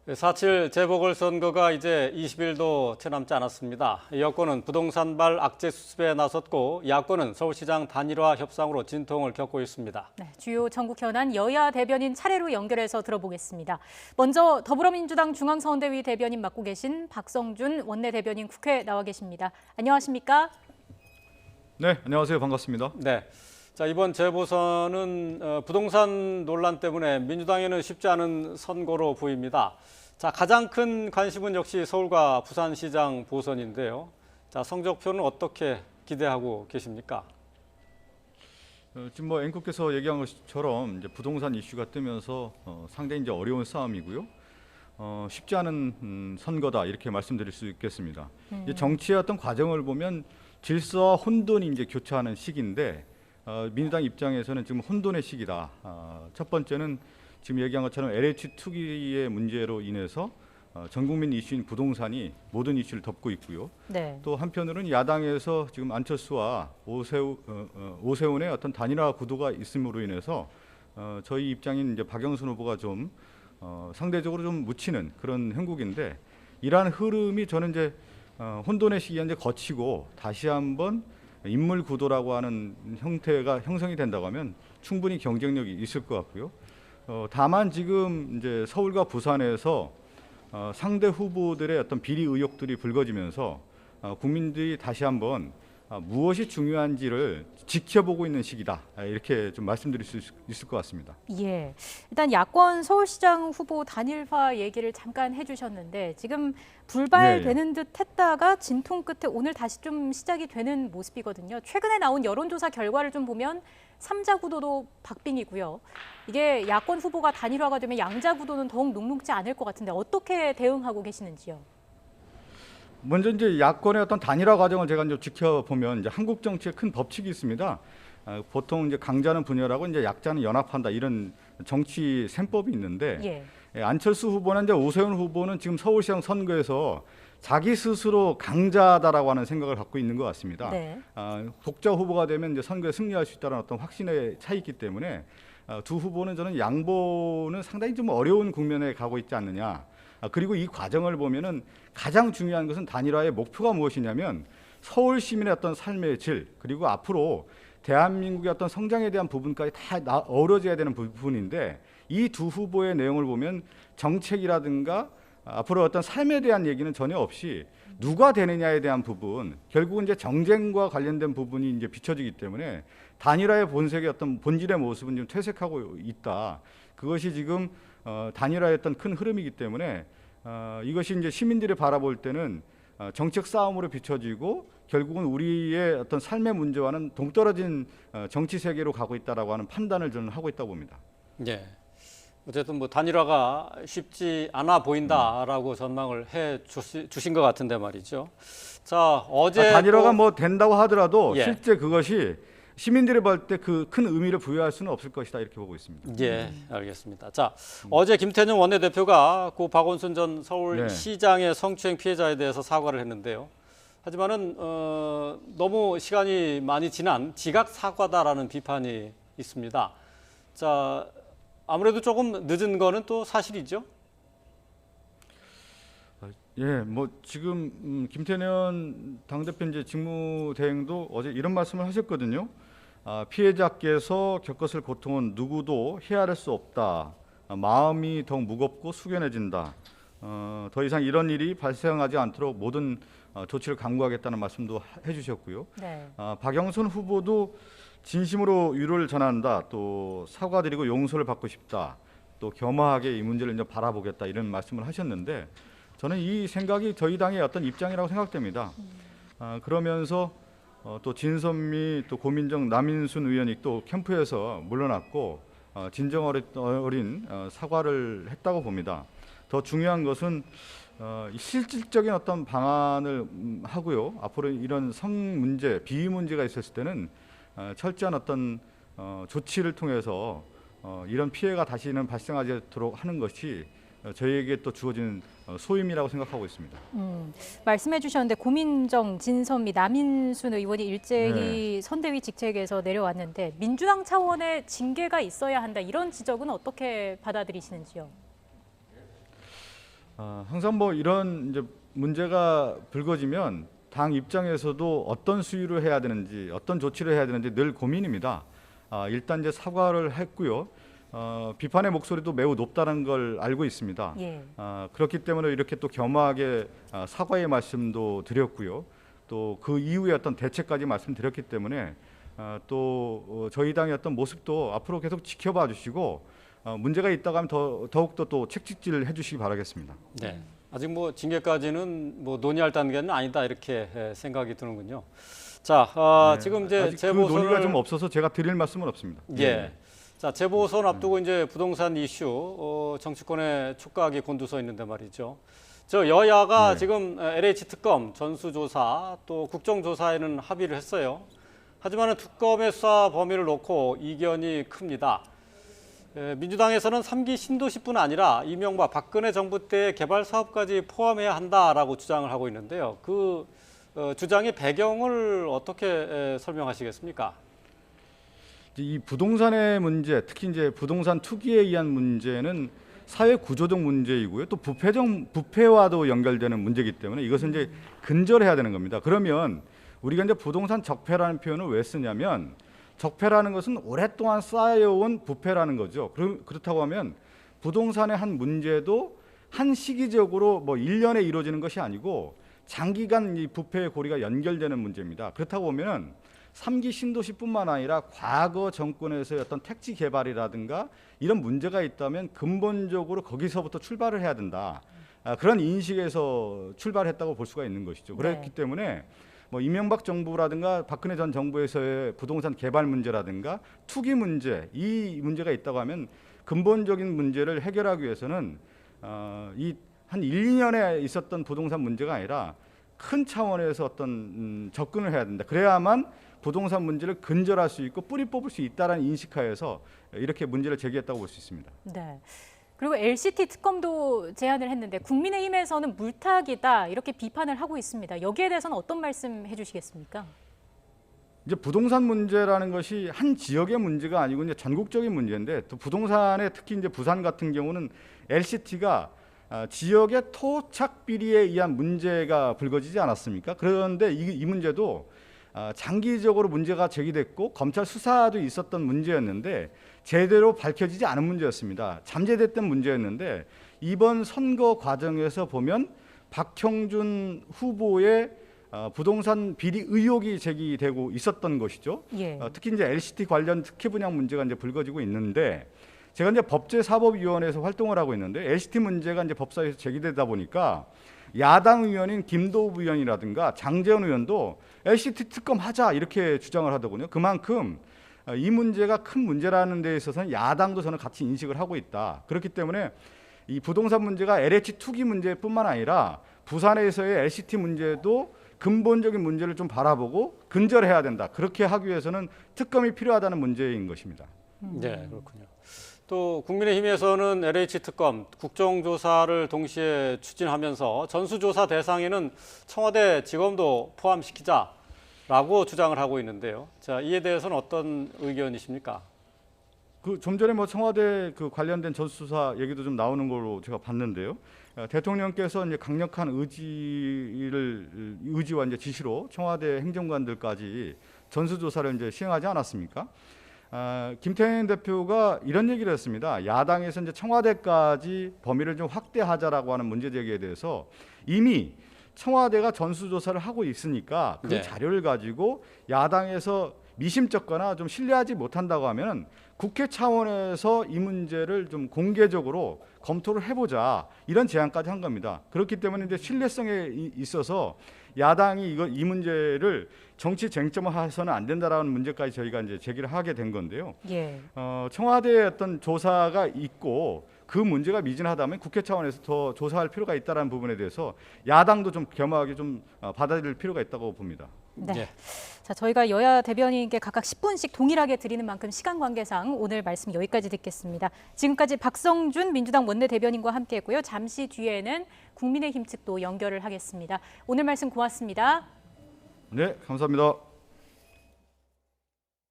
4.7 재보궐선거가 이제 20일도 채 남지 않았습니다. 여권은 부동산발 악재 수습에 나섰고 야권은 서울시장 단일화 협상으로 진통을 겪고 있습니다. 네, 주요 전국 현안 여야 대변인 차례로 연결해서 들어보겠습니다. 먼저 더불어민주당 중앙선대위 대변인 맡고 계신 박성준 원내대변인 국회에 나와 계십니다. 안녕하십니까? 네, 안녕하세요. 반갑습니다. 네. 자, 이번 재보선은 부동산 논란 때문에 민주당에는 쉽지 않은 선거로 보입니다. 자, 가장 큰 관심은 역시 서울과 부산시장 보선인데요. 자, 성적표는 어떻게 기대하고 계십니까? 지금 앵커께서 얘기한 것처럼 이제 부동산 이슈가 뜨면서 상당히 이제 어려운 싸움이고요. 쉽지 않은 선거다 이렇게 말씀드릴 수 있겠습니다. 이제 정치의 어떤 과정을 보면 질서와 혼돈이 이제 교차하는 시기인데 민주당 입장에서는 지금 혼돈의 시기다. 첫 번째는 지금 얘기한 것처럼 LH 투기의 문제로 인해서 전 국민 이슈인 부동산이 모든 이슈를 덮고 있고요. 네. 또 한편으로는 야당에서 지금 안철수와 오세훈의 어떤 단일화 구도가 있음으로 인해서 저희 입장인 이제 박영선 후보가 좀 상대적으로 좀 묻히는 그런 형국인데 이러한 흐름이 저는 이제 혼돈의 시기가 이제 거치고 다시 한번 인물 구도라고 하는 형태가 형성이 된다고 하면 충분히 경쟁력이 있을 것 같고요. 다만 지금 이제 서울과 부산에서 상대 후보들의 어떤 비리 의혹들이 불거지면서 국민들이 다시 한번 무엇이 중요한지를 지켜보고 있는 시기다. 이렇게 좀 말씀드릴 수 있을 것 같습니다. 예, 일단 야권 서울시장 후보 단일화 얘기를 잠깐 해주셨는데 지금 불발되는 듯 했다가 진통 끝에 오늘 다시 좀 시작이 되는 모습이거든요. 최근에 나온 여론조사 결과를 좀 보면 3자 구도도 박빙이고요. 이게 야권 후보가 단일화가 되면 양자 구도는 더욱 녹록지 않을 것 같은데 어떻게 대응하고 계시는지요? 먼저 이제 야권의 어떤 단일화 과정을 제가 이제 지켜보면 이제 한국 정치의 큰 법칙이 있습니다. 보통 이제 강자는 분열하고 이제 약자는 연합한다 이런 정치 셈법이 있는데 안철수 후보나 이제 오세훈 후보는 지금 서울시장 선거에서 자기 스스로 강자다라고 하는 생각을 갖고 있는 것 같습니다. 네. 독자 후보가 되면 이제 선거에 승리할 수 있다는 어떤 확신의 차이 있기 때문에 두 후보는 저는 양보는 상당히 좀 어려운 국면에 가고 있지 않느냐. 그리고 이 과정을 보면은 가장 중요한 것은 단일화의 목표가 무엇이냐면 서울 시민의 어떤 삶의 질 그리고 앞으로 대한민국의 어떤 성장에 대한 부분까지 다 어우러져야 되는 부분인데 이 두 후보의 내용을 보면 정책이라든가 앞으로 어떤 삶에 대한 얘기는 전혀 없이 누가 되느냐에 대한 부분 결국은 이제 정쟁과 관련된 부분이 이제 비춰지기 때문에 단일화의 본색의 어떤 본질의 모습은 좀 퇴색하고 있다. 그것이 지금 단일화의 어떤 큰 흐름이기 때문에 이것이 이제 시민들이 바라볼 때는 정책 싸움으로 비춰지고 결국은 우리의 어떤 삶의 문제와는 동떨어진 정치 세계로 가고 있다라고 하는 판단을 저는 하고 있다고 봅니다. 예. 어쨌든 뭐 단일화가 쉽지 않아 보인다라고 전망을 해 주신 것 같은데 말이죠. 자, 어제 단일화가 뭐 된다고 하더라도 예. 실제 그것이 시민들이 볼 때 그 큰 의미를 부여할 수는 없을 것이다 이렇게 보고 있습니다. 예, 알겠습니다. 자, 어제 김태년 원내대표가 고 박원순 전 서울시장의 성추행 피해자에 대해서 사과를 했는데요. 하지만은 너무 시간이 많이 지난 지각 사과다라는 비판이 있습니다. 자, 아무래도 조금 늦은 거는 또 사실이죠. 예, 뭐 지금 김태년 당대표 이제 직무대행도 어제 이런 말씀을 하셨거든요. 피해자께서 겪었을 고통은 누구도 헤아릴 수 없다. 마음이 더욱 무겁고 숙연해진다. 더 이상 이런 일이 발생하지 않도록 모든 조치를 강구하겠다는 말씀도 해주셨고요. 네. 박영선 후보도 진심으로 위로를 전한다. 또 사과드리고 용서를 받고 싶다. 또 겸허하게 이 문제를 이제 바라보겠다 이런 말씀을 하셨는데 저는 이 생각이 저희 당의 어떤 입장이라고 생각됩니다. 그러면서 또 진선미 또 고민정 남인순 의원이 또 캠프에서 물러났고 진정 어린 사과를 했다고 봅니다. 더 중요한 것은 실질적인 어떤 방안을 하고요. 앞으로 이런 성 문제, 비위 문제가 있었을 때는 철저한 어떤 조치를 통해서 이런 피해가 다시는 발생하지 않도록 하는 것이 저희에게 또 주어진 소임이라고 생각하고 있습니다. 말씀해 주셨는데 고민정, 진선미, 남인순 의원이 일제히 선대위 직책에서 내려왔는데 민주당 차원의 징계가 있어야 한다 이런 지적은 어떻게 받아들이시는지요? 항상 뭐 이런 이제 문제가 불거지면 당 입장에서도 어떤 수위로 해야 되는지, 어떤 조치를 해야 되는지 늘 고민입니다. 일단 이제 사과를 했고요. 비판의 목소리도 매우 높다는 걸 알고 있습니다. 예. 그렇기 때문에 이렇게 또 겸허하게 사과의 말씀도 드렸고요. 또 그 이후에 어떤 대책까지 말씀드렸기 때문에 또 저희 당의 어떤 모습도 앞으로 계속 지켜봐 주시고 문제가 있다고 하면 더욱더 또 책찍질 해주시기 바라겠습니다. 네. 아직 뭐 징계까지는 뭐 논의할 단계는 아니다 이렇게 생각이 드는군요. 자, 네, 지금 이제 아직 그 재보선을 논의가 좀 없어서 제가 드릴 말씀은 없습니다. 예. 자, 재보선 앞두고 이제 부동산 이슈 정치권의 촉각이 곤두서 있는데 말이죠. 저 여야가 네. 지금 LH 특검 전수조사 또 국정조사에는 합의를 했어요. 하지만 특검의 수사 범위를 놓고 이견이 큽니다. 민주당에서는 3기 신도시뿐 아니라 이명박 박근혜 정부 때의 개발 사업까지 포함해야 한다라고 주장을 하고 있는데요. 그 주장의 배경을 어떻게 설명하시겠습니까? 이 부동산의 문제, 특히 이제 부동산 투기에 의한 문제는 사회 구조적 문제이고요. 또 부패와도 연결되는 문제이기 때문에 이것은 이제 근절해야 되는 겁니다. 그러면 우리가 이제 부동산 적폐라는 표현을 왜 쓰냐면 적폐라는 것은 오랫동안 쌓여온 부패라는 거죠. 그렇다고 하면 부동산의 한 문제도 한 시기적으로 뭐 1년에 이루어지는 것이 아니고 장기간 이 부패의 고리가 연결되는 문제입니다. 그렇다고 보면 3기 신도시뿐만 아니라 과거 정권에서의 어떤 택지 개발이라든가 이런 문제가 있다면 근본적으로 거기서부터 출발을 해야 된다. 그런 인식에서 출발했다고 볼 수가 있는 것이죠. 그렇기 때문에 뭐 이명박 정부라든가 박근혜 전 정부에서의 부동산 개발 문제라든가 투기 문제, 이 문제가 있다고 하면 근본적인 문제를 해결하기 위해서는 이 한 1, 2년에 있었던 부동산 문제가 아니라 큰 차원에서 어떤 접근을 해야 된다. 그래야만 부동산 문제를 근절할 수 있고 뿌리 뽑을 수 있다라는 인식하에서 이렇게 문제를 제기했다고 볼 수 있습니다. 네. 그리고 LCT 특검도 제안을 했는데 국민의힘에서는 물타기다 이렇게 비판을 하고 있습니다. 여기에 대해서는 어떤 말씀 해주시겠습니까? 이제 부동산 문제라는 것이 한 지역의 문제가 아니고 이제 전국적인 문제인데 또 부동산에 특히 이제 부산 같은 경우는 LCT가 지역의 토착 비리에 의한 문제가 불거지지 않았습니까? 그런데 이 문제도 장기적으로 문제가 제기됐고 검찰 수사도 있었던 문제였는데 제대로 밝혀지지 않은 문제였습니다. 잠재됐던 문제였는데 이번 선거 과정에서 보면 박형준 후보의 부동산 비리 의혹이 제기되고 있었던 것이죠. 예. 특히 이제 LCT 관련 특혜 분양 문제가 이제 불거지고 있는데 제가 이제 법제사법위원회에서 활동을 하고 있는데 LCT 문제가 이제 법사위에서 제기되다 보니까 야당 의원인 김도우 의원이라든가 장재원 의원도 LCT 특검하자 이렇게 주장을 하더군요. 그만큼 이 문제가 큰 문제라는 데 있어서는 야당도 저는 같이 인식을 하고 있다. 그렇기 때문에 이 부동산 문제가 LH 투기 문제뿐만 아니라 부산에서의 LCT 문제도 근본적인 문제를 좀 바라보고 근절해야 된다. 그렇게 하기 위해서는 특검이 필요하다는 문제인 것입니다. 네, 그렇군요. 또 국민의힘에서는 LH 특검 국정조사를 동시에 추진하면서 전수조사 대상에는 청와대 직원도 포함시키자라고 주장을 하고 있는데요. 자, 이에 대해서는 어떤 의견이십니까? 그 좀 전에 뭐 청와대 그 관련된 전수조사 얘기도 좀 나오는 걸로 제가 봤는데요. 대통령께서 이제 강력한 의지와 이제 지시로 청와대 행정관들까지 전수조사를 이제 시행하지 않았습니까? 김태년 대표가 이런 얘기를 했습니다. 야당에서 이제 청와대까지 범위를 좀 확대하자라고 하는 문제 제기에 대해서 이미 청와대가 전수조사를 하고 있으니까 그 자료를 가지고 야당에서 미심쩍거나 좀 신뢰하지 못한다고 하면 국회 차원에서 이 문제를 좀 공개적으로 검토를 해보자 이런 제안까지 한 겁니다. 그렇기 때문에 이제 신뢰성에 있어서 야당이 이 문제를 정치 쟁점화해서는 안 된다라는 문제까지 저희가 이제 제기를 하게 된 건데요. 예. 청와대에 어떤 조사가 있고 그 문제가 미진하다면 국회 차원에서 더 조사할 필요가 있다라는 부분에 대해서 야당도 좀 겸허하게 좀 받아들일 필요가 있다고 봅니다. 네. 예. 자, 저희가 여야 대변인께 각각 10분씩 동일하게 드리는 만큼 시간 관계상 오늘 말씀 여기까지 듣겠습니다. 지금까지 박성준 민주당 원내대변인과 함께했고요. 잠시 뒤에는 국민의힘 측도 연결을 하겠습니다. 오늘 말씀 고맙습니다. 네, 감사합니다.